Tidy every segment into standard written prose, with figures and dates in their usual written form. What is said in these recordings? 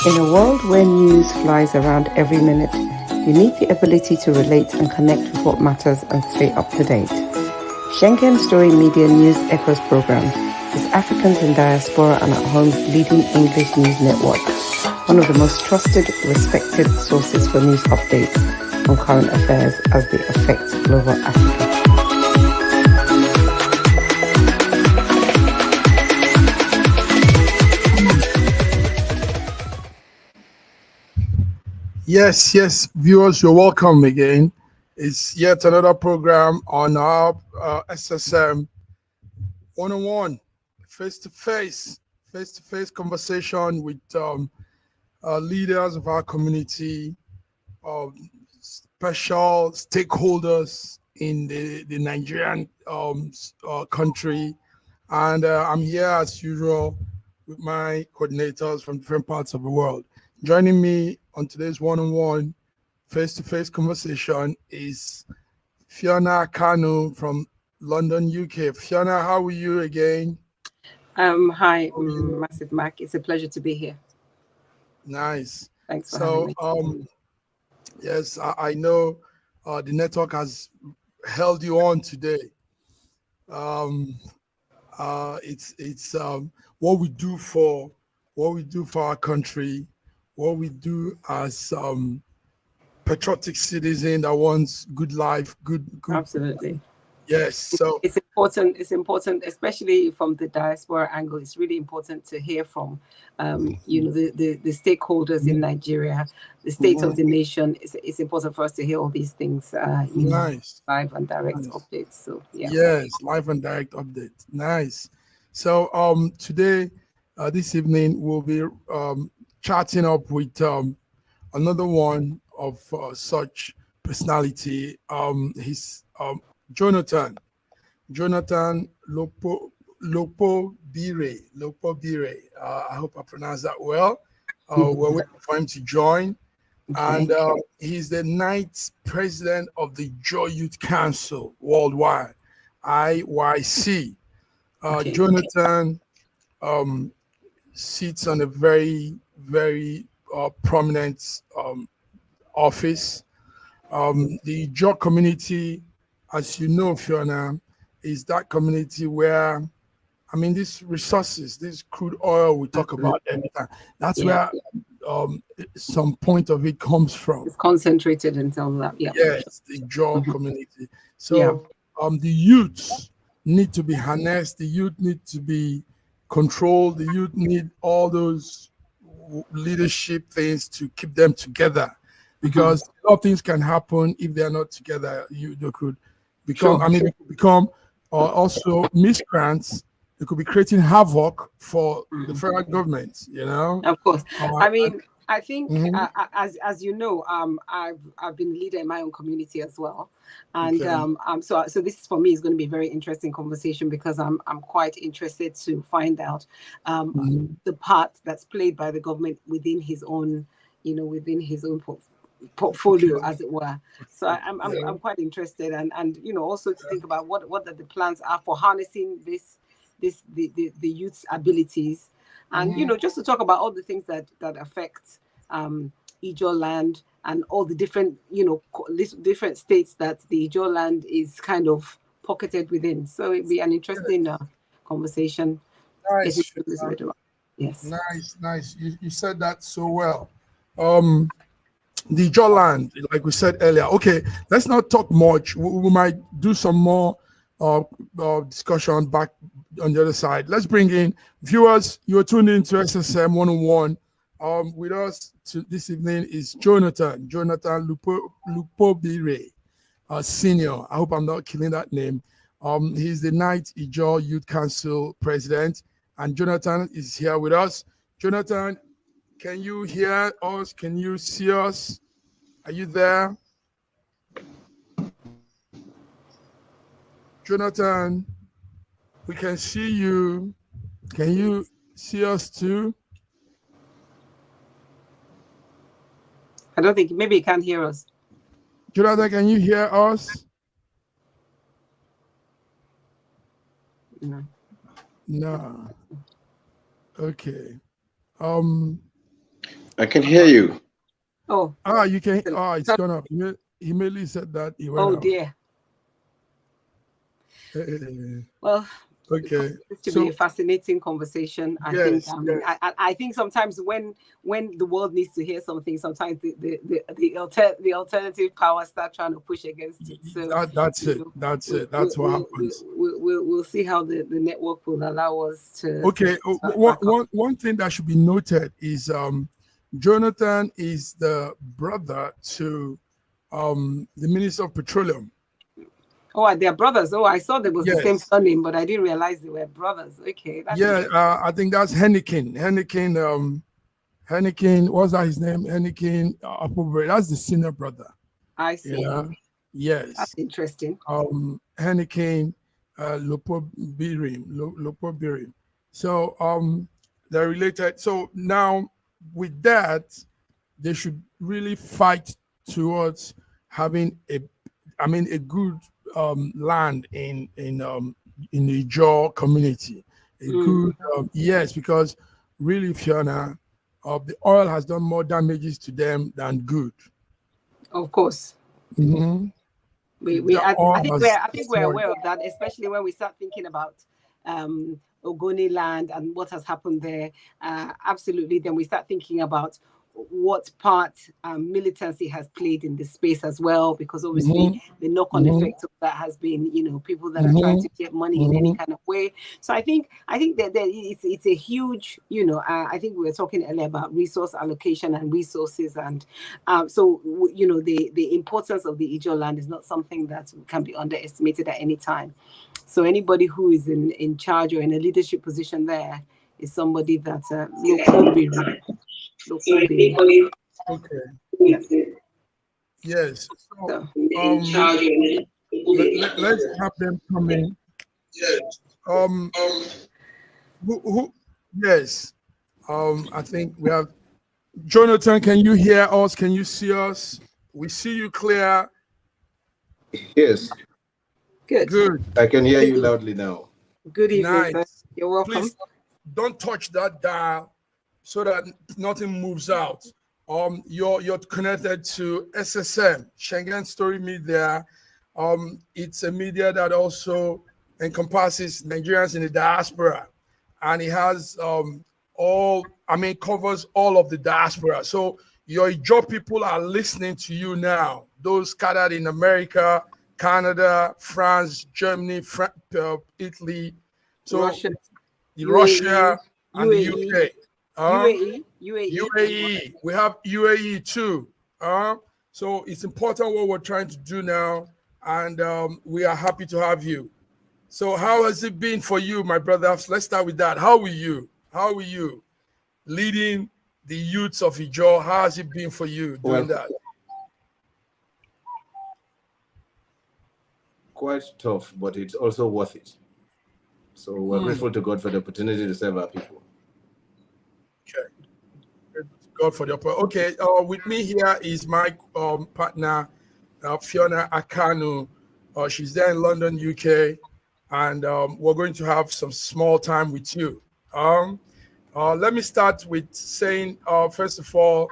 In a world where news flies around every minute, you need the ability to relate and connect with what matters and stay up to date. Schengen Story Media News Echoes program is Africans in Diaspora and at Home's leading English news network, one of the most trusted, respected sources for news updates on current affairs as they affect global Africa. Yes, viewers, you're welcome again. It's yet another program on our SSM one-on-one, face-to-face conversation with leaders of our community, special stakeholders in the Nigerian country. And I'm here as usual with my coordinators from different parts of the world. Joining me on today's one-on-one face-to-face conversation is Fiona Kanu from London, UK. Fiona, how are you again? Hi, Massive Mac. It's a pleasure to be here. Nice. Thanks for having me. Yes, I know the network has held you on today. It's what we do for our country, what we do as patriotic citizen that wants good life, good. Absolutely. Yes, so it's important. It's important, especially from the diaspora angle. It's really important to hear from, the stakeholders in Nigeria, the state of the nation. It's important for us to hear all these things. Nice. Live and direct updates. So yeah. Yes, live and direct updates. Nice. So today, this evening, we'll be chatting up with another one of such personality. He's Jonathan Lokpobiri. I hope I pronounced that well. We're waiting for him to join. Okay. And he's the ninth president of the Ijaw Youth Council worldwide, IYC. Okay. Jonathan sits on a very, very prominent office. The Ijaw community, as you know, Fiona, is that community where, I mean, these resources, this crude oil we talk about every time, that's where some point of it comes from. It's concentrated until that. Yeah. Yes, the Ijaw community. So the youths need to be harnessed, the youth need to be controlled, the youth need all those leadership things to keep them together, because a lot of things can happen if they're not together. They could become, they could become also miscreants. They could be creating havoc for the federal government, Of course. I think, as you know, I've been a leader in my own community as well, and so this is, for me, is going to be a very interesting conversation, because I'm quite interested to find out the part that's played by the government within his own, portfolio, as it were. So I'm quite interested, and also to think about what the plans are for harnessing the youth's abilities. And just to talk about all the things that affect Ijaw land, and all the different different states that the Ijaw land is kind of pocketed within. So it'd be an interesting conversation. Nice. Yes. Nice. You said that so well. The Ijaw land, like we said earlier. Okay, let's not talk much. We might do some more discussion back on the other side. Let's bring in viewers. You're tuned into SSM 101. With us this evening is Jonathan Lokpobiri Snr. I hope I'm not killing that name. He's the ninth Ijaw Youth Council president, and Jonathan is here with us. Jonathan, can you hear us? Can you see us? Are you there? Jonathan, we can see you. Can you see us too? I don't think, maybe he can't hear us. Jonathan, can you hear us? No. Okay. I can hear you. Oh. You can. It's gone up. He merely said that he went Oh off. dear. Well, okay. It's to be a fascinating conversation. I think. I think sometimes when the world needs to hear something, sometimes the alternative powers start trying to push against it. So that's it. That's it. That's what happens. We'll see how the network will allow us to. Okay. One thing that should be noted is Jonathan is the brother to the Minister of Petroleum. Oh, they're brothers. Oh, I saw there was the same surname, but I didn't realize they were brothers. Okay. I think that's Henneken. Henneken, what's that his name? Henneken Lokpobiri. That's the senior brother. I see. Yeah. Yes. That's interesting. Henneken Lokpobiri. So they're related. So now with that, they should really fight towards having a good land in the Ijaw community. Good yes, because really, Fiona, the oil has done more damages to them than good. Of course. Mm-hmm. I think we're aware of that, especially when we start thinking about Ogoni land and what has happened there. Absolutely. Then we start thinking about what part militancy has played in this space as well, because obviously the knock-on effect of that has been, people that are trying to get money in any kind of way. So I think that it's a huge, I think we were talking earlier about resource allocation and resources, and so the importance of the Ijaw land is not something that can be underestimated at any time. So anybody who is in charge or in a leadership position there is somebody that Lokpobiri. Okay. Yes. So, let's have them come in. Yes. I think we have Jonathan. Can you hear us? Can you see us? We see you clear. Yes. Good. I can hear you loudly now. Good evening, sir. You're welcome. Please don't touch that dial so that nothing moves out. You're connected to SSM, Schengen Story Media. It's a media that also encompasses Nigerians in the diaspora, and it has covers all of the diaspora. So your Ijaw people are listening to you now. Those scattered in America, Canada, France, Germany, Italy, so Russia and the UK. UAE. We have UAE too. So it's important what we're trying to do now, and we are happy to have you. So how has it been for you, my brothers? Let's start with that. How are you? How are you leading the youths of Ijaw? How has it been for you doing that? Quite tough, but it's also worth it. So we're grateful to God for the opportunity to serve our people. Okay. God for the opportunity. Okay. With me here is my partner, Fiona Akanu. She's there in London, UK, and we're going to have some small time with you. Let me start with saying, first of all,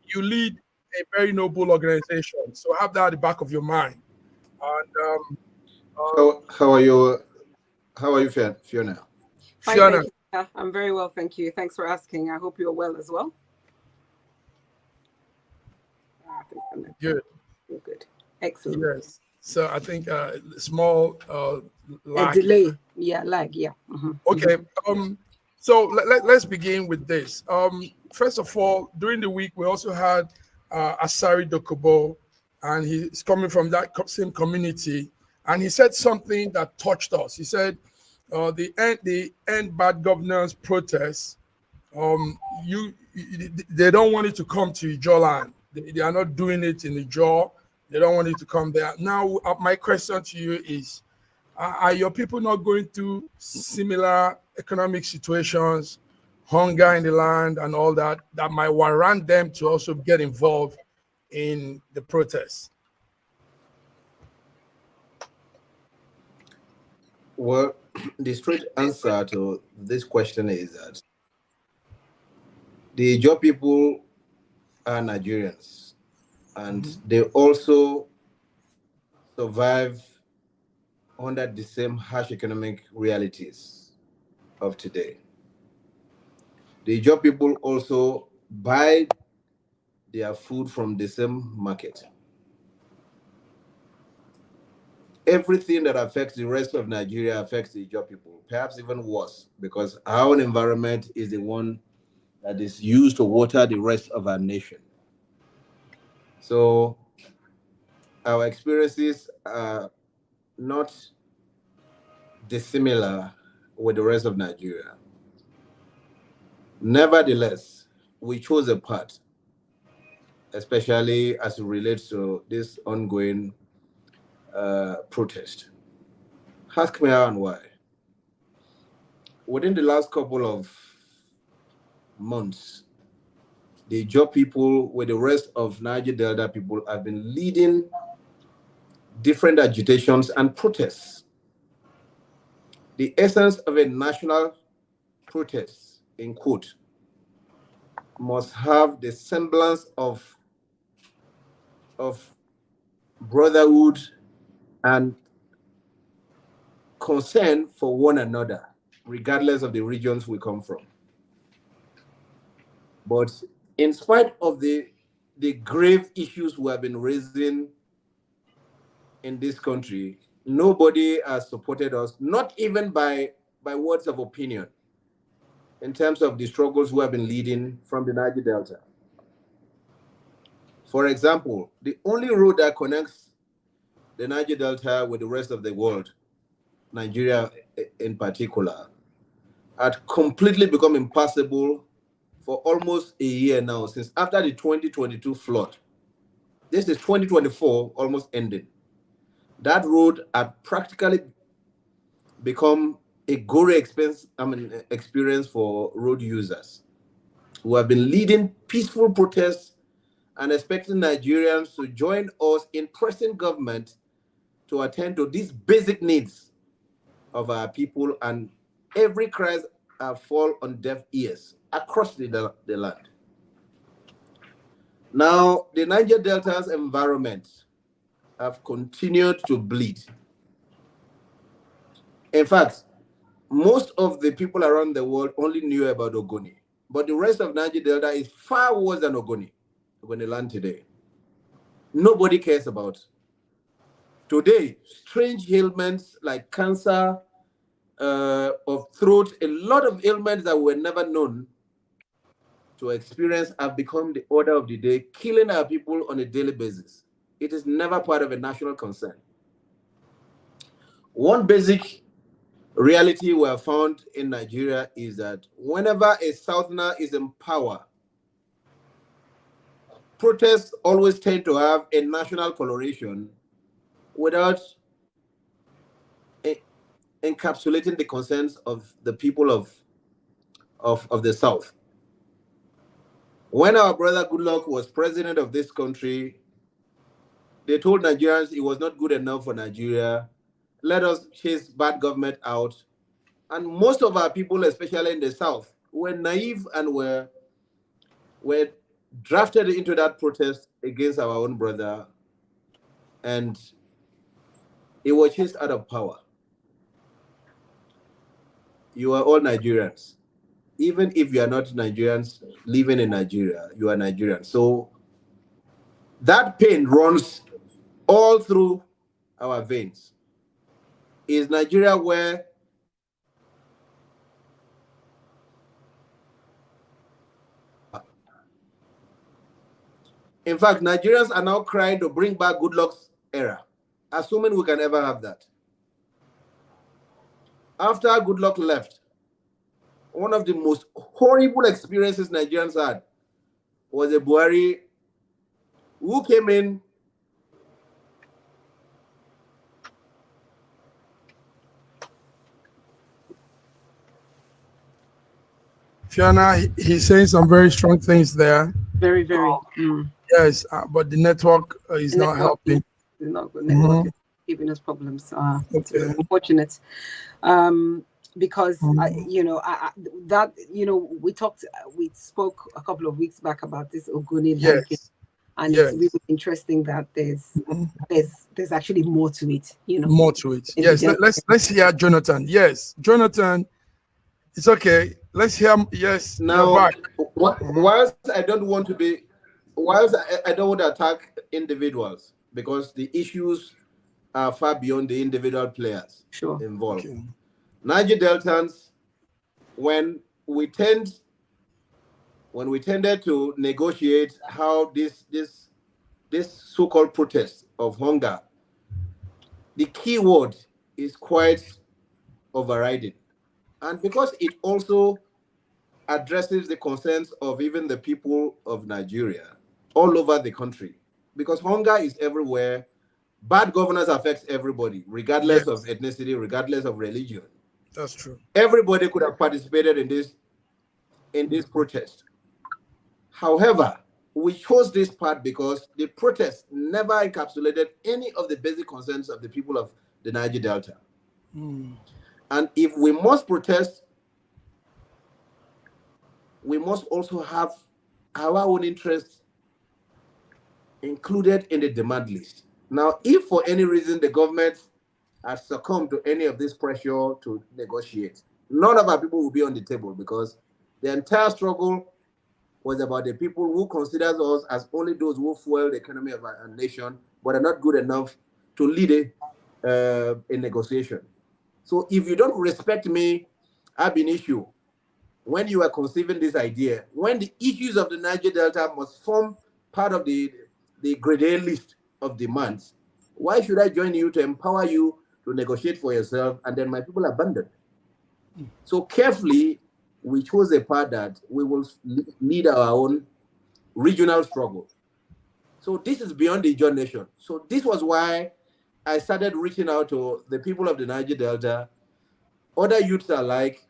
you lead a very noble organization, so have that at the back of your mind. And how are you? How are you, Fiona? Fiona, I'm very well, thank you. Thanks for asking. I hope you're well as well. Good. You're good. Excellent. Yes. So I think small lag. A delay. Yeah, lag. Yeah. Okay. So let's begin with this. First of all, during the week we also had Asari Dokubo, and he's coming from that same community, and he said something that touched us. He said, the end bad governance protests, they don't want it to come to Ijaw land. They are not doing it in Ijaw. They don't want it to come there. Now, my question to you is, are your people not going through similar economic situations, hunger in the land and all that, that might warrant them to also get involved in the protests? Well, the straight answer to this question is that The Ijaw people are Nigerians, and they also survive under the same harsh economic realities of today. The Ijaw people also buy their food from the same market. Everything that affects the rest of Nigeria affects the Ijaw people, perhaps even worse, because our own environment is the one that is used to water the rest of our nation. So our experiences are not dissimilar with the rest of Nigeria. Nevertheless, we chose a path, especially as it relates to this ongoing protest. Ask me how and why. Within the last couple of months, the Ijaw people with the rest of Niger Delta people have been leading different agitations and protests. The essence of a national protest, in quote, must have the semblance of brotherhood and concern for one another, regardless of the regions we come from. But in spite of the grave issues we have been raising in this country, nobody has supported us, not even by words of opinion, in terms of the struggles we have been leading from the Niger Delta. For example, the only road that connects the Niger Delta with the rest of the world, Nigeria in particular, had completely become impassable for almost a year now, since after the 2022 flood. This is 2024, almost ending. That road had practically become a gory experience for road users who have been leading peaceful protests and expecting Nigerians to join us in pressing government to attend to these basic needs of our people, and every cry fall on deaf ears across the land. Now, the Niger Delta's environment have continued to bleed. In fact, most of the people around the world only knew about Ogoni, but the rest of Niger Delta is far worse than Ogoni land today. Nobody cares about. Today, strange ailments like cancer of throat, a lot of ailments that were never known to experience have become the order of the day, killing our people on a daily basis. It is never part of a national concern. One basic reality we have found in Nigeria is that whenever a Southerner is in power, protests always tend to have a national coloration without encapsulating the concerns of the people of the South. When our brother Goodluck was president of this country, they told Nigerians it was not good enough for Nigeria. Let us chase bad government out. And most of our people, especially in the South, were naive and were drafted into that protest against our own brother, and he was chased out of power. You are all Nigerians. Even if you are not Nigerians living in Nigeria, you are Nigerians. So that pain runs all through our veins. Is Nigeria where in fact, Nigerians are now crying to bring back Goodluck's era, assuming we can ever have that. After Goodluck left, one of the most horrible experiences Nigerians had was a Buhari who came in Fiona, he's saying some very strong things there. Very, very. Yes, but the network is not helping. The network is giving us problems. It's unfortunate. because that we spoke a couple of weeks back about this Ogoni landfill, and it's really interesting that there's actually more to it. More to it. Yes, let's hear Jonathan. Yes, Jonathan, it's okay. Let's hear. Yes, now. Whilst I don't want to attack individuals, because the issues are far beyond the individual players involved. Okay. Niger Deltans, when we tended to negotiate how this so-called protest of hunger, the key word is quite overriding. And because it also addresses the concerns of even the people of Nigeria all over the country, because hunger is everywhere. Bad governance affects everybody, regardless of ethnicity, regardless of religion. That's true. Everybody could have participated in this protest. However, we chose this part because the protest never encapsulated any of the basic concerns of the people of the Niger Delta. And if we must protest, we must also have our own interests included in the demand list. Now, if for any reason the government has succumbed to any of this pressure to negotiate, none of our people will be on the table, because the entire struggle was about the people who considers us as only those who fuel the economy of our nation, but are not good enough to lead a negotiation. So if you don't respect me, ab initio, when you are conceiving this idea, when the issues of the Niger Delta must form part of the grade list of demands, why should I join you to empower you to negotiate for yourself and then my people abandon? So carefully, we chose a part that we will lead our own regional struggle. So this is beyond the Ijaw nation. So this was why I started reaching out to the people of the Niger Delta, other youths alike,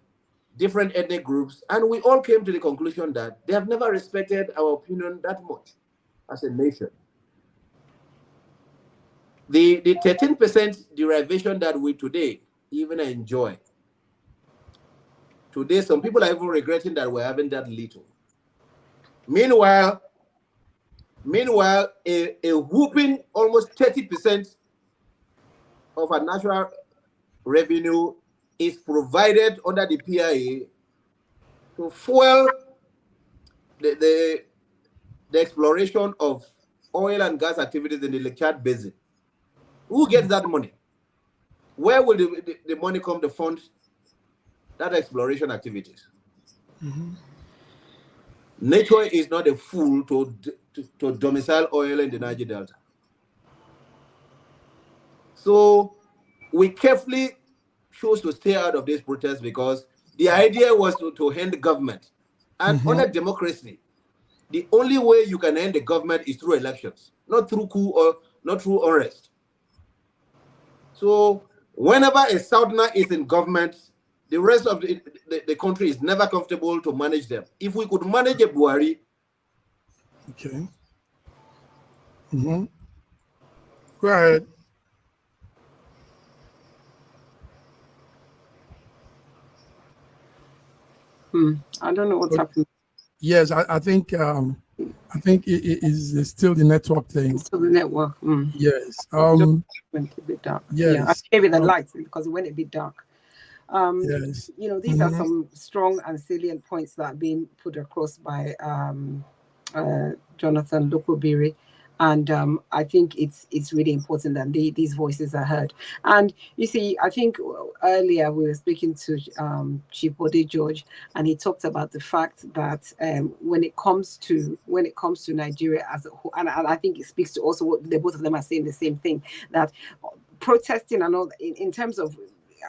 different ethnic groups, and we all came to the conclusion that they have never respected our opinion that much as a nation. The 13% derivation that we today even enjoy, today some people are even regretting that we're having that little. Meanwhile, a whooping almost 30% of our national revenue is provided under the PIA to fuel the exploration of oil and gas activities in the Lake Chad Basin. Who gets that money? Where will the money come to fund that exploration activities? Nature is not a fool to domicile oil in the Niger Delta. So we carefully chose to stay out of this protest because the idea was to end the government. And under democracy, the only way you can end the government is through elections, not through coup or not through unrest. So whenever a Southerner is in government, the rest of the country is never comfortable to manage them. If we could manage a Buhari. Okay. Go ahead. I don't know what's happening. Yes, I think it is still the network thing. It's still the network. Yes. Went a bit dark. Yes. Yeah, I gave it the lights because it went a bit dark. Yes. These are some strong and salient points that are being put across by Jonathan Lokpobiri. And I think it's really important that these voices are heard. And you see, I think earlier we were speaking to Chief Bode George, and he talked about the fact that when it comes to Nigeria as a whole, and I think it speaks to also what both of them are saying the same thing, that protesting and all in terms of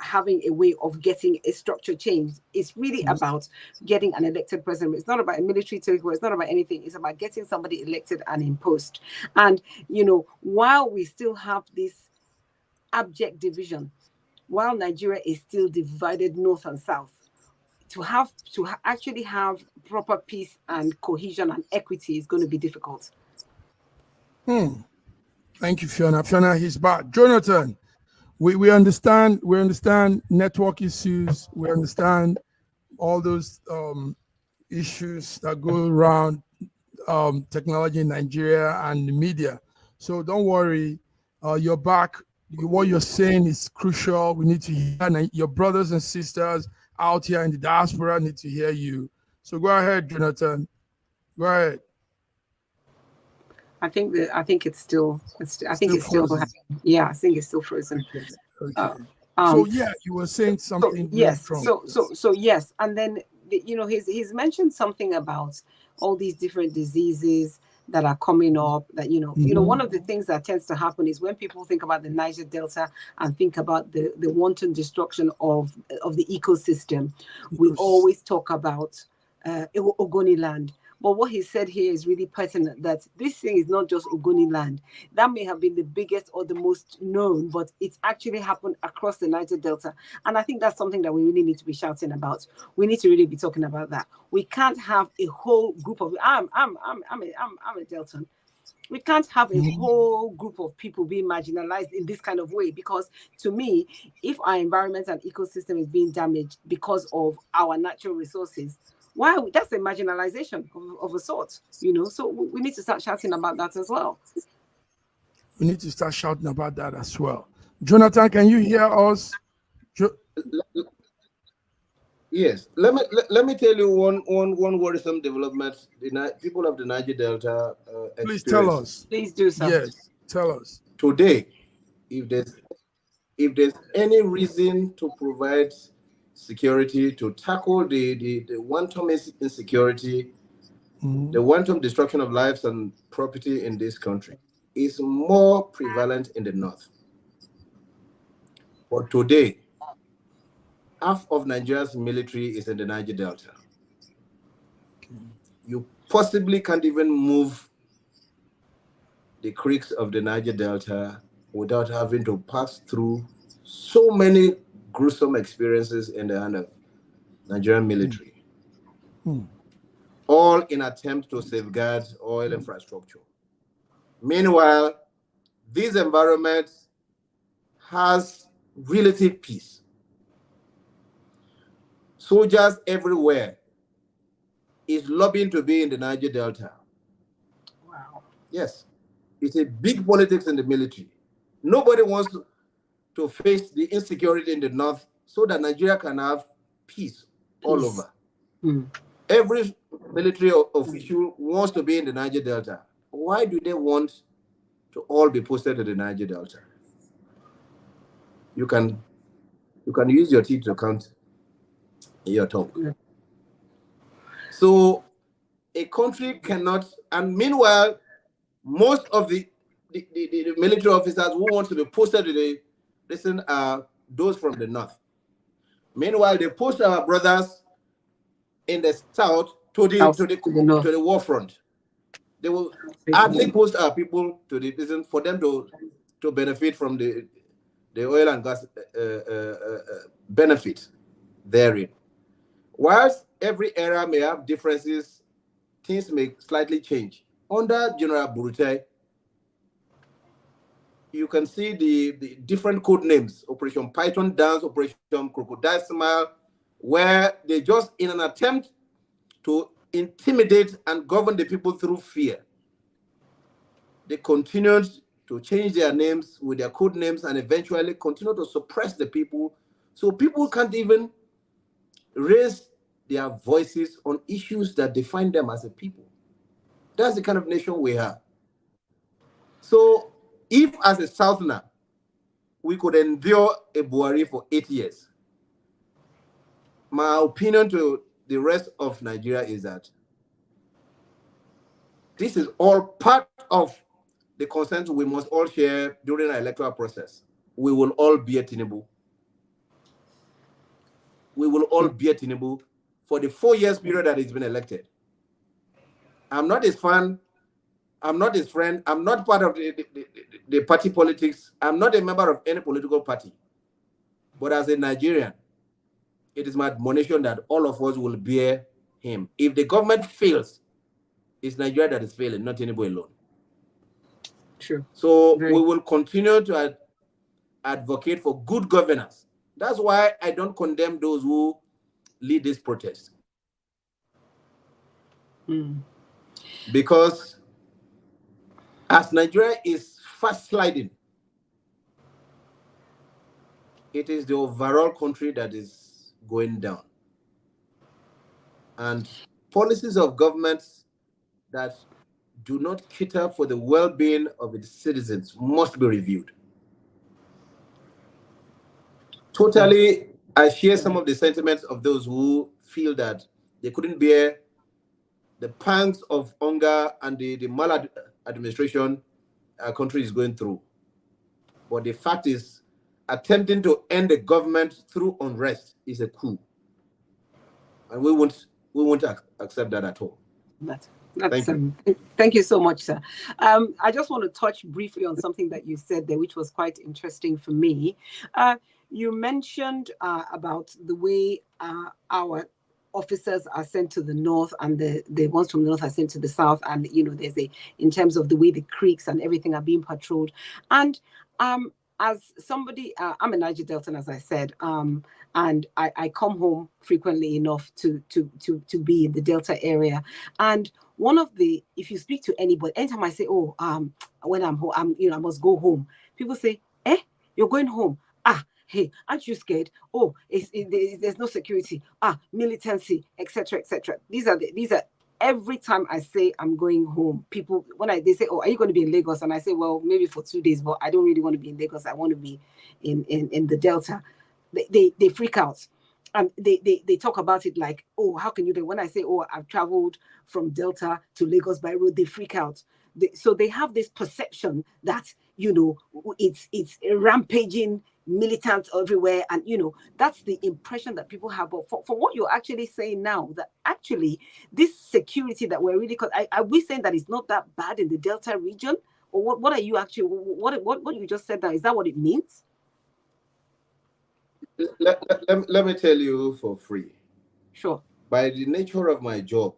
having a way of getting a structure change is really about getting an elected president. It's not about a military takeover. It's not about anything. It's about getting somebody elected and imposed. And while we still have this abject division, while Nigeria is still divided north and south, to actually have proper peace and cohesion and equity is going to be difficult. Thank you, Fiona. Fiona, he's back. Jonathan, we understand network issues. We understand all those issues that go around technology in Nigeria and the media. So don't worry, you're back. What you're saying is crucial. We need to hear, and your brothers and sisters out here in the diaspora need to hear you. So go ahead, Jonathan. Go ahead. I think it's still frozen. Yeah, I think it's still frozen. Okay. So yeah, you were saying something. So, yes. So yes, and then he's mentioned something about all these different diseases that are coming up. That one of the things that tends to happen is when people think about the Niger Delta and think about the wanton destruction of the ecosystem, we always talk about Ogoni land. But what he said here is really pertinent, that this thing is not just Ogoni land. That may have been the biggest or the most known, but it's actually happened across the Niger Delta. And I think that's something that we really need to be shouting about. We need to really be talking about that. We can't have a whole group of, I'm a Deltan. We can't have a whole group of people being marginalized in this kind of way, because to me, if our environment and ecosystem is being damaged because of our natural resources, that's a marginalization of a sort, so we need to start shouting about that as well. We need to start shouting about that as well. Jonathan, can you hear us? Yes. Let me tell you one worrisome development the people of the Niger Delta Please tell us. Please do so. Yes, tell us. Today, if there's any reason to provide security, to tackle the wanton insecurity, the wanton destruction of lives and property in this country, is more prevalent in the north. But today, half of Nigeria's military is in the Niger Delta. You possibly can't even move the creeks of the Niger Delta without having to pass through so many gruesome experiences in the hand of Nigerian military, all in attempt to safeguard oil infrastructure. Meanwhile, this environment has relative peace. Soldiers everywhere is lobbying to be in the Niger Delta. Wow. Yes, it's a big politics in the military. Nobody wants to face the insecurity in the north so that Nigeria can have peace all over. Every military official wants to be in the Niger Delta. Why do they want to all be posted to the Niger Delta? You can use your teeth to count your tongue. So a country cannot, and meanwhile, most of the military officers who want to be posted to the are those from the north. Meanwhile, they post our brothers in the south to the war front. They will hardly post our people to the prison for them to benefit from the oil and gas benefit therein. Whilst every era may have differences, things may slightly change. Under General Burute, you can see the different code names: Operation Python Dance, Operation Crocodile Smile, where they just, in an attempt to intimidate and govern the people through fear, they continued to change their names with their code names and eventually continue to suppress the people, so people can't even raise their voices on issues that define them as a people. That's the kind of nation we have. So if, as a Southerner, we could endure a Buhari for 8 years, my opinion to the rest of Nigeria is that this is all part of the consensus we must all share during our electoral process. We will all be at Tinubu. We will all be at Tinubu for the 4 years period that he's been elected. I'm not his fan. I'm not his friend. I'm not part of the party politics. I'm not a member of any political party. But as a Nigerian, it is my admonition that all of us will bear him. If the government fails, it's Nigeria that is failing, not anybody alone. True. So we will continue to advocate for good governance. That's why I don't condemn those who lead this protest. Because as Nigeria is fast sliding, it is the overall country that is going down. And policies of governments that do not cater for the well-being of its citizens must be reviewed. Totally, I share some of the sentiments of those who feel that they couldn't bear the pangs of hunger and the maladministration our country is going through. But the fact is, attempting to end the government through unrest is a coup. And we won't accept that at all. Thank you so much, sir. I just want to touch briefly on something that you said there, which was quite interesting for me. You mentioned about the way our officers are sent to the north and the ones from the north are sent to the south, and there's in terms of the way the creeks and everything are being patrolled. And as somebody, I'm a Niger Delta, as I said, and I come home frequently enough to be in the Delta area. And one of the, if you speak to anybody, anytime I say, when I'm home, I must go home, people say, you're going home? Hey, aren't you scared? There's no security. Militancy, etc., etc. These are every time I say I'm going home, people, they say, are you going to be in Lagos? And I say, well, maybe for 2 days, but I don't really want to be in Lagos. I want to be in the Delta. They freak out. And they talk about it like, how can you do? When I say, I've traveled from Delta to Lagos by road, they freak out. So they have this perception that, it's rampaging militants everywhere. And, that's the impression that people have. But for what you're actually saying now, that actually this security that we're really, are we saying that it's not that bad in the Delta region? Or what are you actually, what you just said now, is that what it means? Let me tell you for free. Sure. By the nature of my job,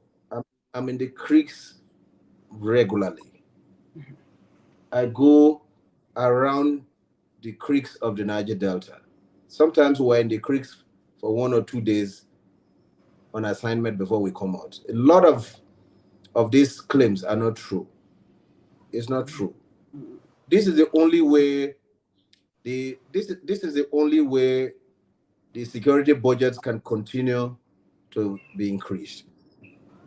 I'm in the creeks regularly. Mm-hmm. I go around the creeks of the Niger Delta. Sometimes we're in the creeks for 1 or 2 days on assignment before we come out. A lot of these claims are not true. It's not true. This is the only way this is the only way the security budgets can continue to be increased.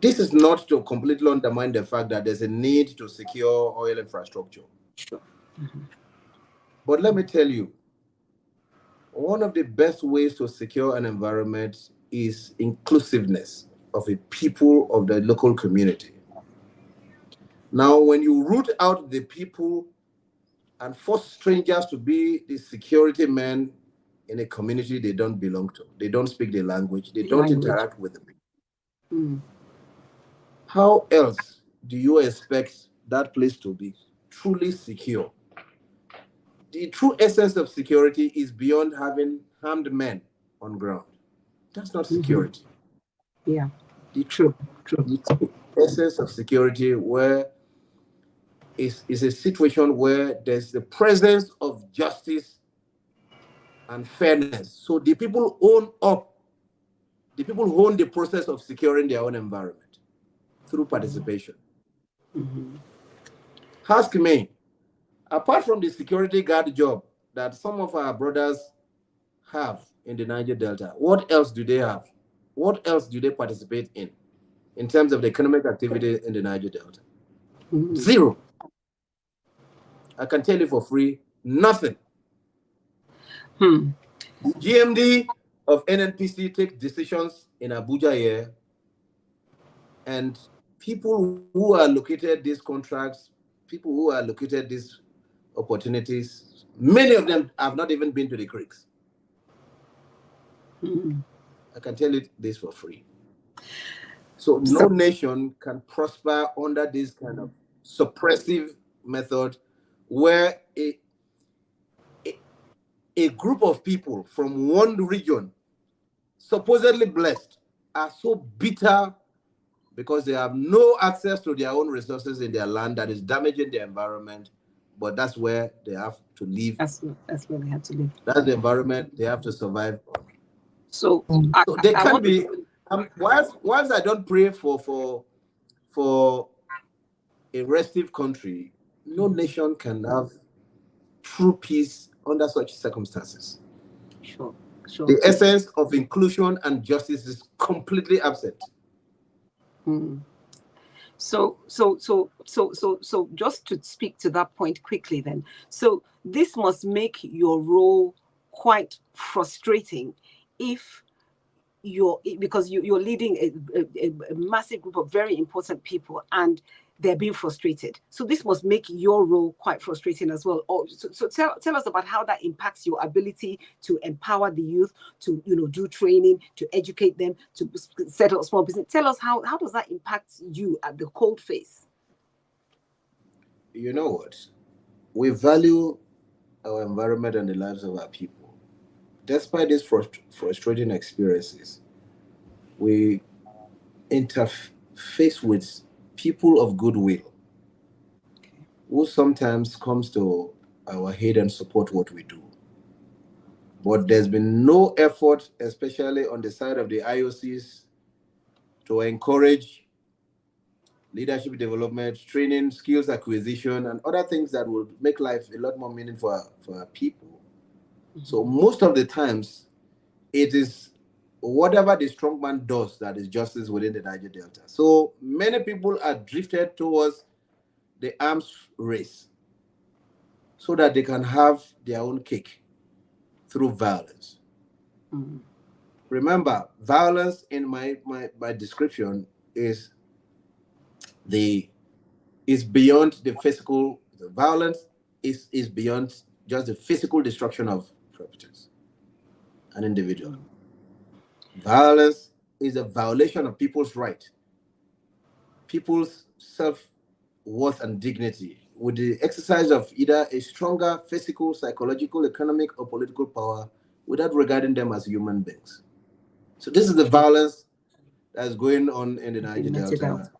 This is not to completely undermine the fact that there's a need to secure oil infrastructure. Sure. Mm-hmm. But let me tell you, one of the best ways to secure an environment is inclusiveness of the people of the local community. Now, when you root out the people and force strangers to be the security men in a community they don't belong to, they don't speak the language, they don't interact with the people. Mm. How else do you expect that place to be truly secure? The true essence of security is beyond having armed men on ground. That's not security. Mm-hmm. Yeah. The true essence of security is a situation where there's the presence of justice and fairness. So the people own the process of securing their own environment through participation. Mm-hmm. Ask me, apart from the security guard job that some of our brothers have in the Niger Delta, what else do they have? What else do they participate in terms of the economic activity in the Niger Delta? Mm-hmm. Zero. I can tell you for free, nothing. The GMD of NNPC takes decisions in Abuja here, and people who are located these contracts, people who are located these opportunities, many of them have not even been to the creeks. I can tell you this for free. So no nation can prosper under this kind of suppressive method where a group of people from one region, supposedly blessed, are so bitter because they have no access to their own resources in their land that is damaging the environment, but that's where they have to live. That's where they have to live. That's the environment they have to survive on. So, So they can be. Whilst I don't pray for a restive country, no nation can have true peace under such circumstances. Sure. The essence of inclusion and justice is completely absent. So just to speak to that point quickly then. So this must make your role quite frustrating because you're leading a massive group of very important people and they're being frustrated. So this must make your role quite frustrating as well. So tell us about how that impacts your ability to empower the youth, to do training, to educate them, to set up small business. Tell us how does that impact you at the cold face? You know what? We value our environment and the lives of our people. Despite these frustrating experiences, we interface with people of goodwill who sometimes comes to our aid and support what we do. But there's been no effort, especially on the side of the IOCs, to encourage leadership development, training, skills acquisition, and other things that will make life a lot more meaningful for our people. So most of the times, it is whatever the strong man does that is justice within the Niger Delta. So many people are drifted towards the arms race so that they can have their own cake through violence. Remember, violence in my description is beyond the physical. The violence is beyond just the physical destruction of properties and individual. Violence is a violation of people's right, people's self-worth and dignity, with the exercise of either a stronger physical, psychological, economic, or political power without regarding them as human beings. So this is the violence that's going on in the Niger Delta,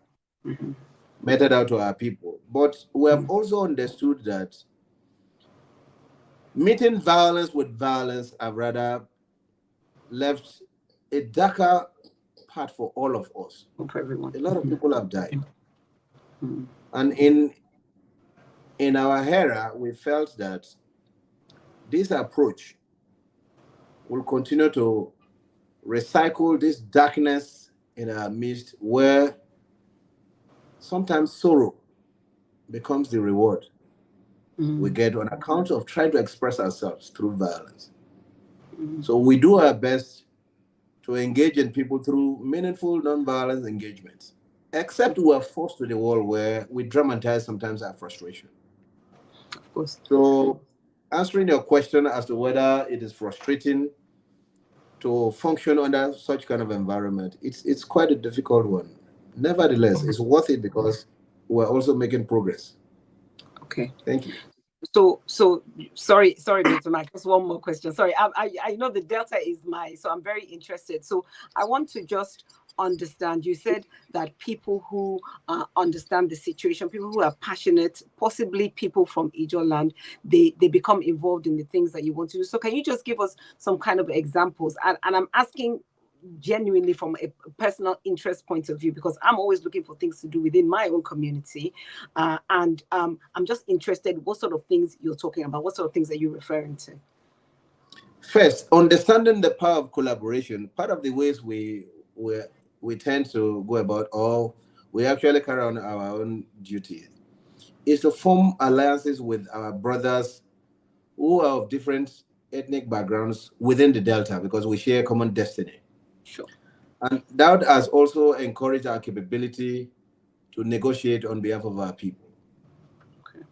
meted out to our people. But we have also understood that meeting violence with violence have rather left a darker part for all of us. For everyone. A lot of people have died. And in our era, we felt that this approach will continue to recycle this darkness in our midst, where sometimes sorrow becomes the reward we get on account of trying to express ourselves through violence. So we do our best to engage in people through meaningful non-violence engagements, except we are forced to the wall where we dramatize sometimes our frustration. Of course. So answering your question as to whether it is frustrating to function under such kind of environment, it's quite a difficult one. Nevertheless, it's worth it because we're also making progress. Okay. Thank you. So sorry, Mr. Mike, just one more question. Sorry, I know the Delta is so I'm very interested. So I want to just understand, you said that people who understand the situation, people who are passionate, possibly people from Ijaw land, they become involved in the things that you want to do. So can you just give us some kind of examples? And I'm asking genuinely from a personal interest point of view, because I'm always looking for things to do within my own community, and I'm just interested what sort of things you're talking about. What sort of things are you referring to? First, understanding the power of collaboration. Part of the ways we tend to go about, or we actually carry on our own duties, is to form alliances with our brothers who are of different ethnic backgrounds within the Delta, because we share a common destiny. Sure. And that has also encouraged our capability to negotiate on behalf of our people. Okay.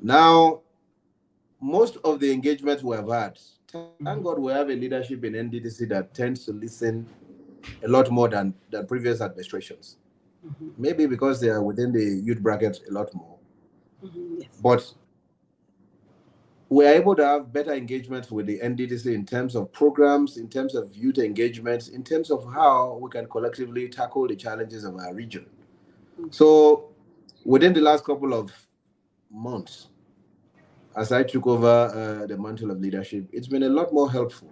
Now, most of the engagements we have had, thank God we have a leadership in NDDC that tends to listen a lot more than previous administrations. Maybe because they are within the youth bracket a lot more. Yes. But we are able to have better engagements with the NDDC in terms of programs, in terms of youth engagements, in terms of how we can collectively tackle the challenges of our region. So within the last couple of months, as I took over the mantle of leadership, it's been a lot more helpful.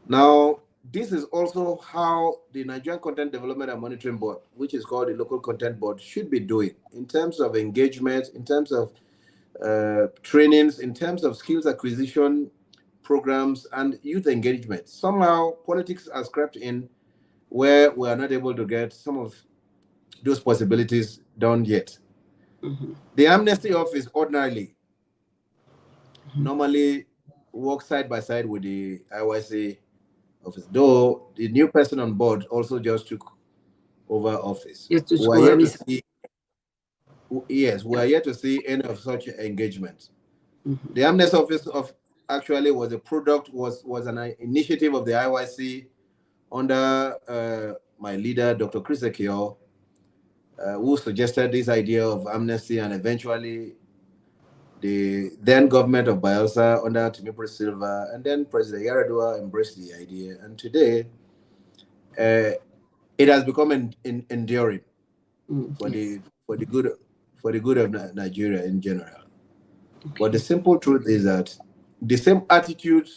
Now, this is also how the Nigerian Content Development and Monitoring Board, which is called the Local Content Board, should be doing in terms of engagement, in terms of trainings, in terms of skills acquisition programs, and youth engagement. Somehow, politics has crept in where we are not able to get some of those possibilities done yet. The Amnesty Office ordinarily normally works side by side with the IYC office, though the new person on board also just took over office. Yes, We are yet to see, yes, we are yet to see any of such engagement. The Amnesty Office actually was a product, was an initiative of the IYC under my leader, Dr. Chris Ijaw, who suggested this idea of amnesty, and eventually the then government of Bielsa under Timipri Silva, and then President Yaradua embraced the idea. And today, it has become enduring for the good of Nigeria in general. But the simple truth is that the same attitude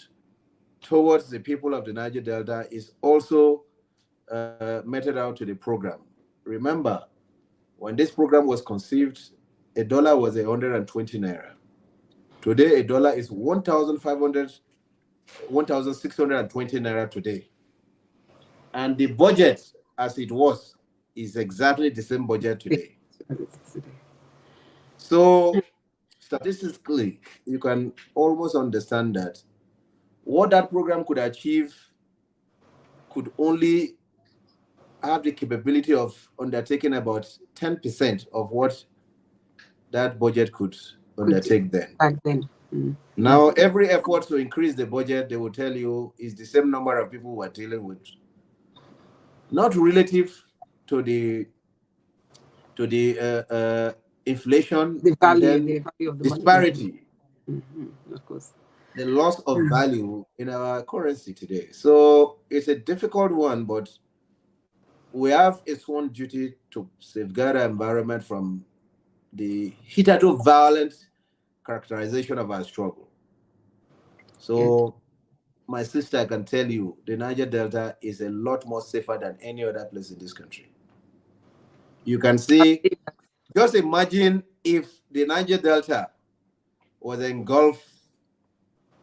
towards the people of the Niger Delta is also meted out to the program. Remember, when this program was conceived, a dollar was 120 naira. Today, a dollar is 1,620 naira today. And the budget, as it was, is exactly the same budget today. So, statistically, you can almost understand that what that program could achieve could only have the capability of undertaking about 10% of what that budget could undertake then. Back then. Now, every effort to increase the budget, they will tell you, is the same number of people we're dealing with. Not relative to the inflation, The value of the disparity, of course. the loss of value in our currency today. So it's a difficult one, but we have a sworn duty to safeguard our environment from the hitherto violent characterization of our struggle. So, my sister, I can tell you, the Niger Delta is a lot more safer than any other place in this country. You can see, just imagine if the Niger Delta was engulfed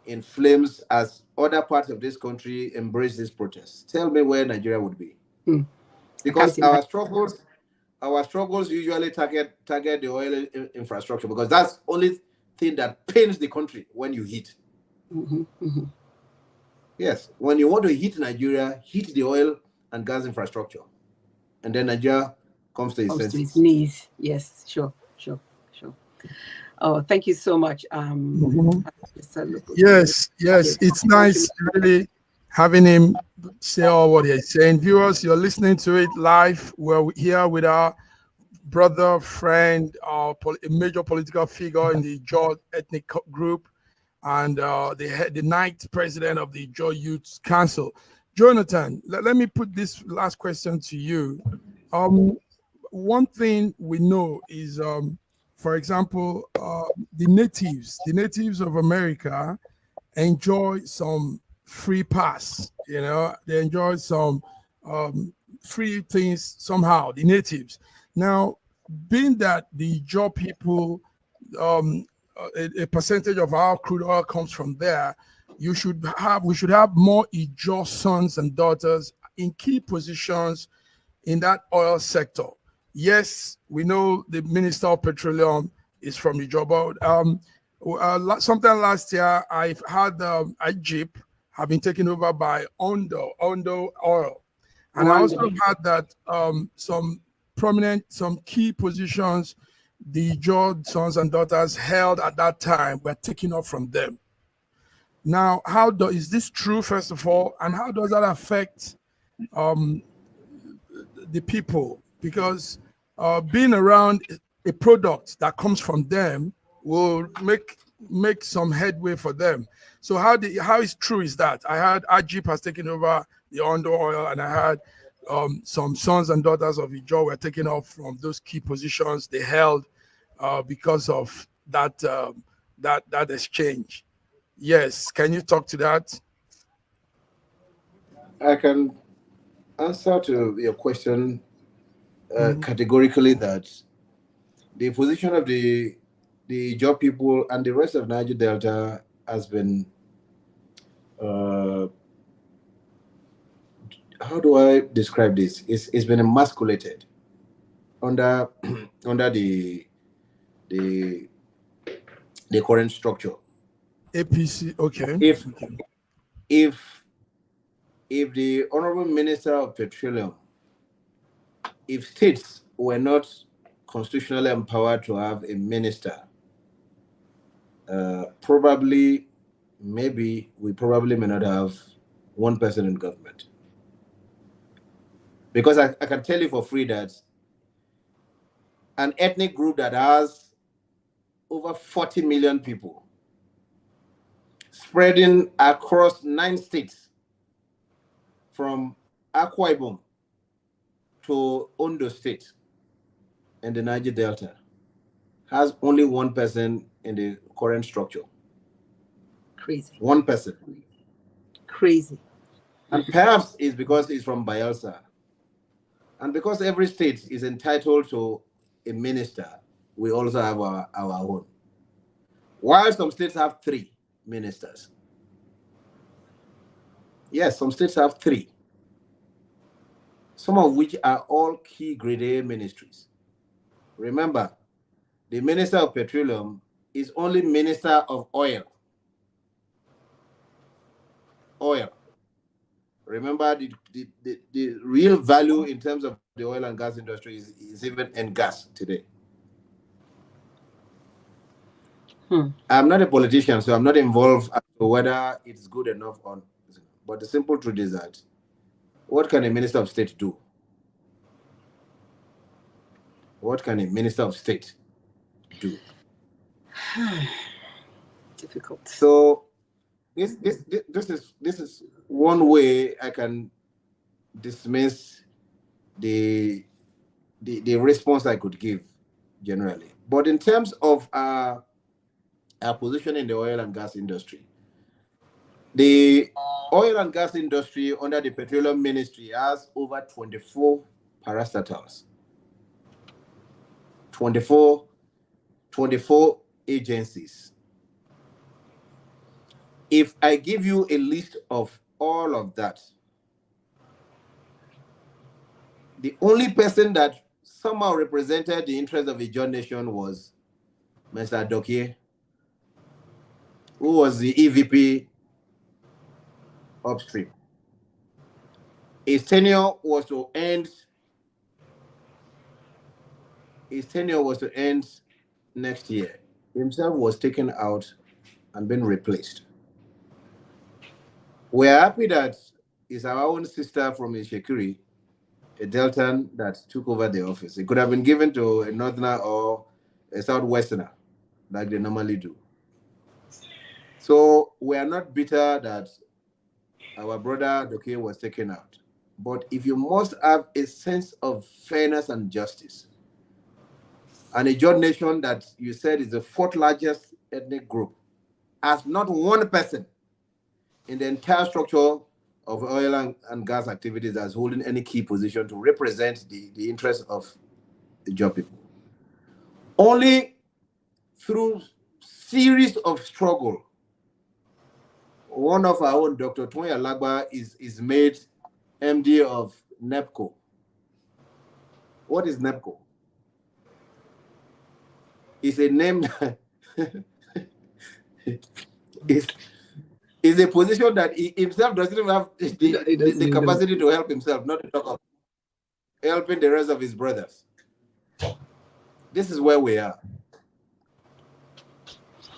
in flames as other parts of this country embrace this protest. Tell me where Nigeria would be. Because our struggles usually target the oil infrastructure, because that's the only thing that pains the country when you hit. Yes, when you want to hit Nigeria, hit the oil and gas infrastructure, and then Nigeria comes to its knees. Yes, sure. Oh, thank you so much. Yes, it's nice really having him say all what he's saying. Viewers, you're listening to it live. We're here with our brother, friend, a major political figure in the Ijaw ethnic group, and the ninth president of the Ijaw Youth Council. Jonathan, let me put this last question to you. One thing we know is, for example, the natives of America enjoy some free pass. You know, they enjoy some free things somehow, the natives. Now, being that the Ijaw people, a percentage of our crude oil comes from there, we should have more Ijaw sons and daughters in key positions in that oil sector. Yes, we know the Minister of Petroleum is from Ijaw, but sometime last year, I've had Ijaw have been taken over by Ondo Oil. And I also had that some key positions the Ijaw sons and daughters held at that time were taken off from them. Now, is this true, first of all, and how does that affect the people? Because being around a product that comes from them will make some headway for them. So how is true is that? I had Ajib has taken over the Ondo Oil, and I had some sons and daughters of Ijaw were taken off from those key positions they held because of that that exchange. Yes, can you talk to that? I can answer to your question categorically that the position of the Ijaw people and the rest of Niger Delta has been, how do I describe this? It's been emasculated under under the current structure. APC, okay. If the Honorable Minister of Petroleum, if states were not constitutionally empowered to have a minister, we probably may not have one person in government. Because I can tell you for free that an ethnic group that has over 40 million people spreading across 9 states, from Akwa Ibom to Ondo State and the Niger Delta, has only one person in the current structure. Crazy. One person. Crazy. And perhaps it's because he's from Bayelsa. And because every state is entitled to a minister, we also have our own. While some states have 3 ministers. Yes, some states have 3. Some of which are all key grade A ministries. Remember, the Minister of Petroleum is only Minister of Oil. Oil. Remember, the real value in terms of the oil and gas industry is even in gas today. I'm not a politician, so I'm not involved as to whether it's good enough or not. But the simple truth is that, what can a Minister of State do? What can a Minister of State do? Difficult. So this is one way I can dismiss the response I could give generally. But in terms of our position in the oil and gas industry, the oil and gas industry under the Petroleum Ministry has over 24 parastatals, 24 agencies. If I give you a list of all of that, the only person that somehow represented the interest of the Ijaw nation was Mr. Dokie, who was the EVP upstream. His tenure was to end next year. Himself was taken out and been replaced. We're happy that it's our own sister from Ishekiri, a Deltan, that took over the office. It could have been given to a Northerner or a Southwesterner, like they normally do. So we are not bitter that our brother Dokie was taken out. But if you must have a sense of fairness and justice, and a Ijaw nation that you said is the 4th largest ethnic group, has not one person in the entire structure of oil and gas activities that's holding any key position to represent the interests of the Ijaw people. Only through series of struggle, one of our own, Dr. Tonya Lagba, is made MD of NEPCO. What is NEPCO? It's a name is a position that he himself doesn't even have the capacity to help himself, not to talk of helping the rest of his brothers. This is where we are.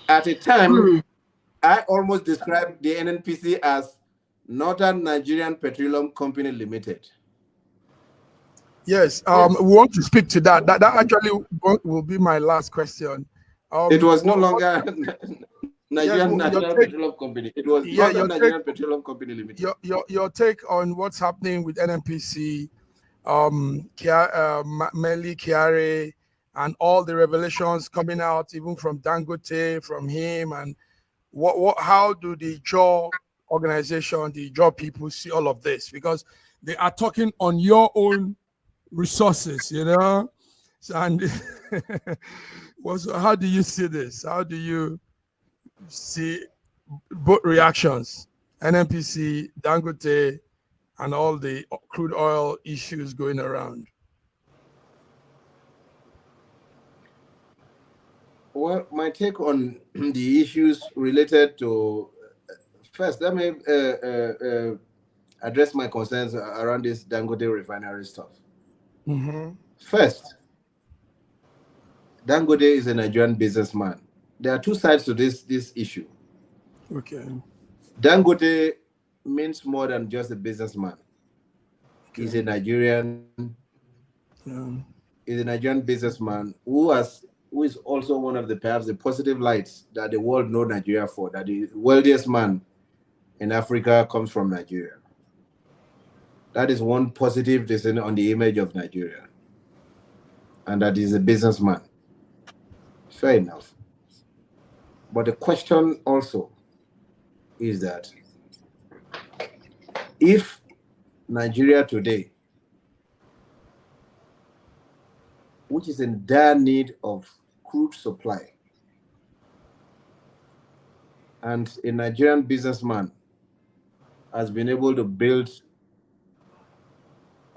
At a time, I almost described the NNPC as Northern Nigerian Petroleum Company Limited. Yes, we want to speak to that. That actually will be my last question. It was no longer Nigerian National Petroleum Company. It was Northern Nigerian Petroleum Company Limited. Your take on what's happening with NNPC, Meli Kyari, and all the revelations coming out, even from Dangote, from him, and how do the Ijaw organization, the Ijaw people see all of this? Because they are talking on your own resources, you know? And how do you see this? How do you see both reactions, NNPC, Dangote, and all the crude oil issues going around? Well, my take on the issues related to, first, let me address my concerns around this Dangote refinery stuff. First, Dangote is a Nigerian businessman. There are two sides to this issue. Okay. Dangote means more than just a businessman. Okay. He's a Nigerian. Yeah. He's a Nigerian businessman who is also one of the perhaps the positive lights that the world know Nigeria for. That the wealthiest man in Africa comes from Nigeria. That is one positive decision on the image of Nigeria, and that is a businessman. Fair enough. But the question also is that if Nigeria today, which is in dire need of crude supply, and a Nigerian businessman has been able to build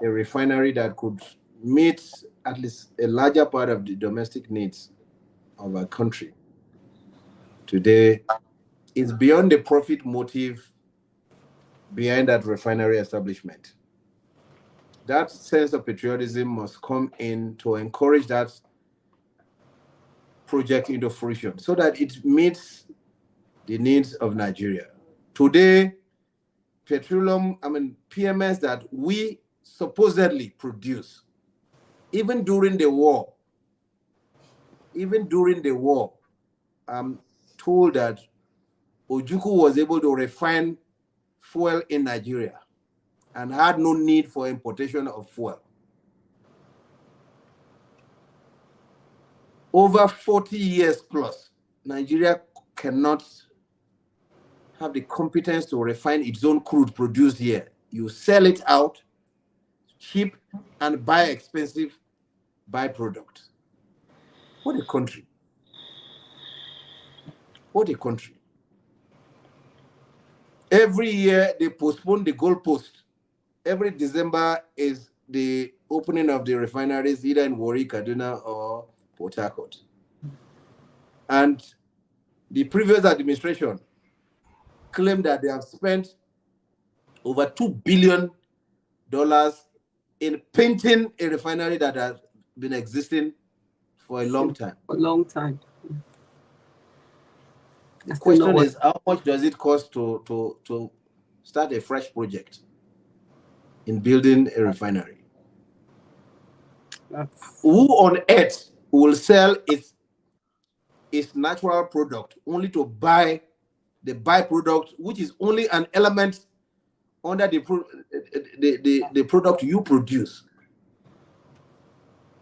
a refinery that could meet at least a larger part of the domestic needs of our country, today it's beyond the profit motive behind that refinery establishment. That sense of patriotism must come in to encourage that project into fruition so that it meets the needs of Nigeria. Today, PMS that we supposedly produce, even during the war, I'm told that Ojukwu was able to refine fuel in Nigeria and had no need for importation of fuel. Over 40 years plus, Nigeria cannot have the competence to refine its own crude produced here. You sell it out cheap and buy expensive byproduct. What a country. What a country. Every year they postpone the goalpost. Every December is the opening of the refineries either in Warri, Kaduna, or Port Harcourt. And the previous administration claimed that they have spent over $2 billion in painting a refinery that has been existing for a long time. A long time. The question is, how much does it cost to start a fresh project in building a refinery? Who on earth will sell its natural product only to buy the byproduct, which is only an element under the product you produce,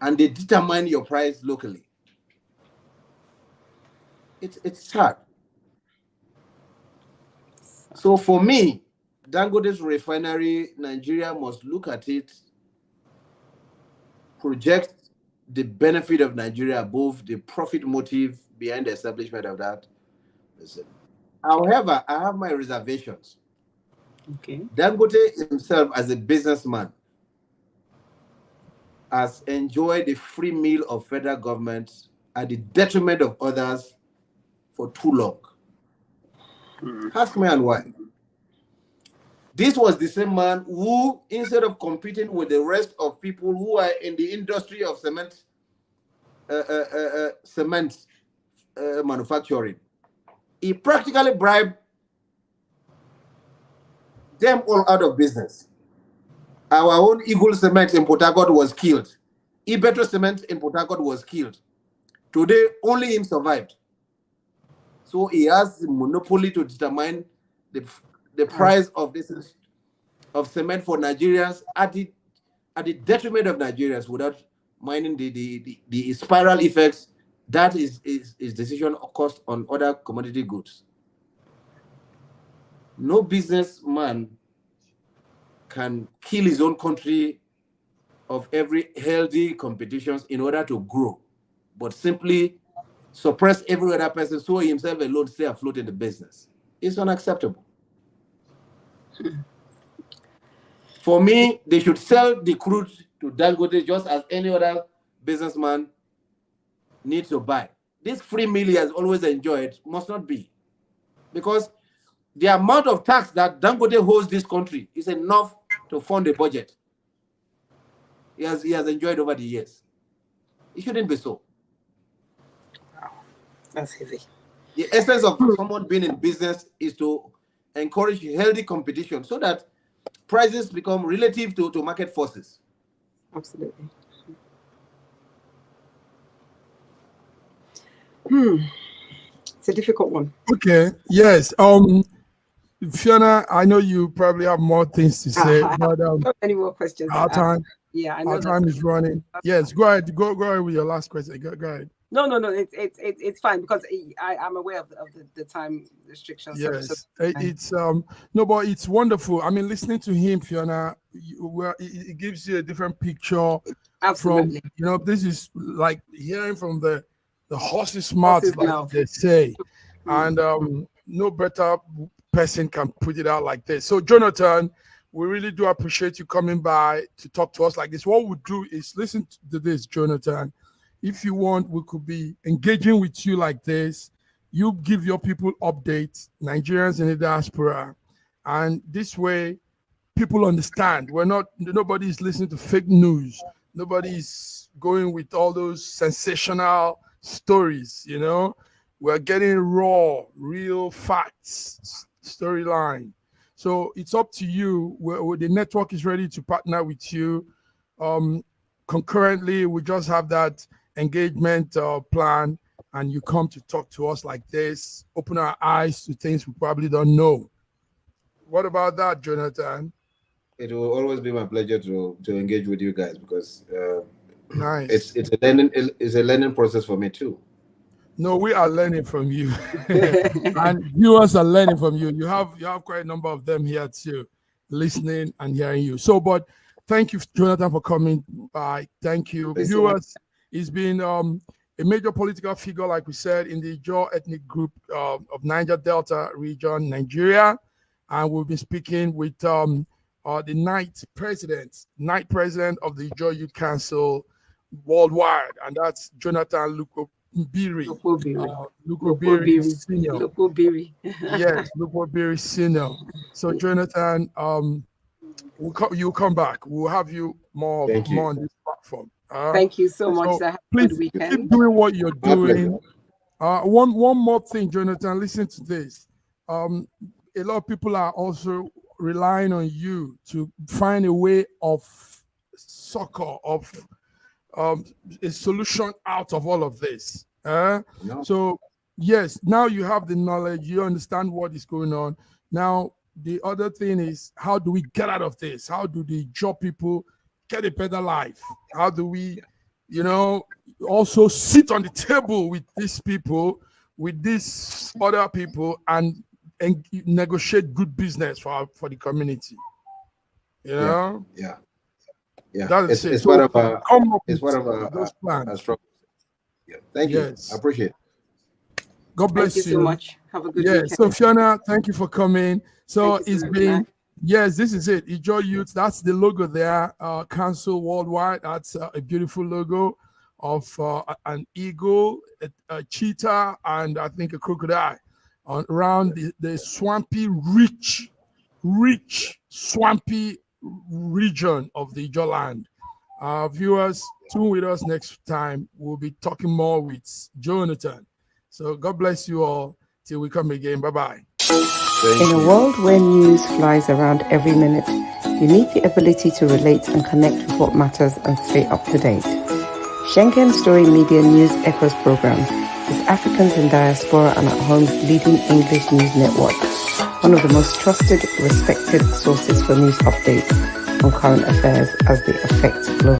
and they determine your price locally? It's sad. So for me, Dangote's refinery, Nigeria must look at it, project the benefit of Nigeria above the profit motive behind the establishment of that. However, I have my reservations. Okay. Dangote himself, as a businessman, has enjoyed the free meal of federal government at the detriment of others for too long. Ask me and why. This was the same man who, instead of competing with the rest of people who are in the industry of cement manufacturing, he practically bribed them all out of business. Our own Eagle Cement in Port Harcourt was killed. Ibeto Cement in Port Harcourt was killed. Today, only him survived. So he has the monopoly to determine the price of cement for Nigerians at the detriment of Nigerians without minding the spiral effects that is decision cost on other commodity goods. No businessman can kill his own country of every healthy competitions in order to grow, but simply suppress every other person so he himself alone stay afloat in the business. It's unacceptable. For me, they should sell the crude to Dangote just as any other businessman needs to buy. This free meal he has always enjoyed must not be, because the amount of tax that Dangote holds this country is enough to fund a budget. He has enjoyed over the years. It shouldn't be so. That's heavy. The essence of someone being in business is to encourage healthy competition so that prices become relative to market forces. Absolutely. It's a difficult one. Okay. Yes. Fiona, I know you probably have more things to say, but any more questions? Our time. Yeah, I know our time is running. Yes, go ahead. Go ahead with your last question. Go ahead. No. It's fine, because I'm aware of the time restrictions. Yes, it's no, but it's wonderful. I mean, listening to him, Fiona, it gives you a different picture. Absolutely. From this is like hearing from the horse's mouth, like they say, and no better person can put it out like this. So, Jonathan, we really do appreciate you coming by to talk to us like this. What we'll do is listen to this, Jonathan. If you want, we could be engaging with you like this. You give your people updates, Nigerians in the diaspora, and this way people understand. Nobody's listening to fake news. Nobody's going with all those sensational stories, We're getting raw, real facts, storyline. So it's up to you. The network is ready to partner with you. Concurrently, we just have that engagement plan, and you come to talk to us like this, open our eyes to things we probably don't know. What about that, Jonathan? It will always be my pleasure to engage with you guys, because nice. It's a learning process for me too. No, we are learning from you, and viewers are learning from you. You have quite a number of them here too, listening and hearing you. So, but thank you, Jonathan, for coming by. Thank you, viewers. He's been a major political figure, like we said, in the Ijaw ethnic group of Niger Delta region, Nigeria, and we'll be speaking with the Night President of the Ijaw Youth Council worldwide, and that's Jonathan Lokpobiri Snr. Lokpobiri. Yes, Lokpobiri Snr. So, Jonathan, you'll come back. We'll have you more on this platform. Thank you so much. Please keep doing what you're doing. One more thing, Jonathan. Listen to this. A lot of people are also relying on you to find a way of succor, of a solution out of all of this. No. So yes, now you have the knowledge, you understand what is going on. Now the other thing is, how do we get out of this? How do the job people get a better life? How do we, also sit on the table with these people, with these other people, and negotiate good business for the community? Yeah. That's it's one of our struggles. Yeah. Thank you. Yes. I appreciate it. God bless you. Thank you so much. Have a good weekend. So Fiona, thank you for coming. So it's been, yes, this is it. Ijaw Youth, that's the logo there. Council worldwide. That's a beautiful logo of an eagle, a cheetah, and I think a crocodile around the swampy, rich, swampy region of the Ijaw land. Viewers, tune with us next time. We'll be talking more with Jonathan. So God bless you all till we come again. Bye-bye. In a world where news flies around every minute, you need the ability to relate and connect with what matters and stay up to date. Schengen Story Media News Echoes program is Africans in Diaspora and at Home's leading English news network, one of the most trusted, respected sources for news updates on current affairs as they affect global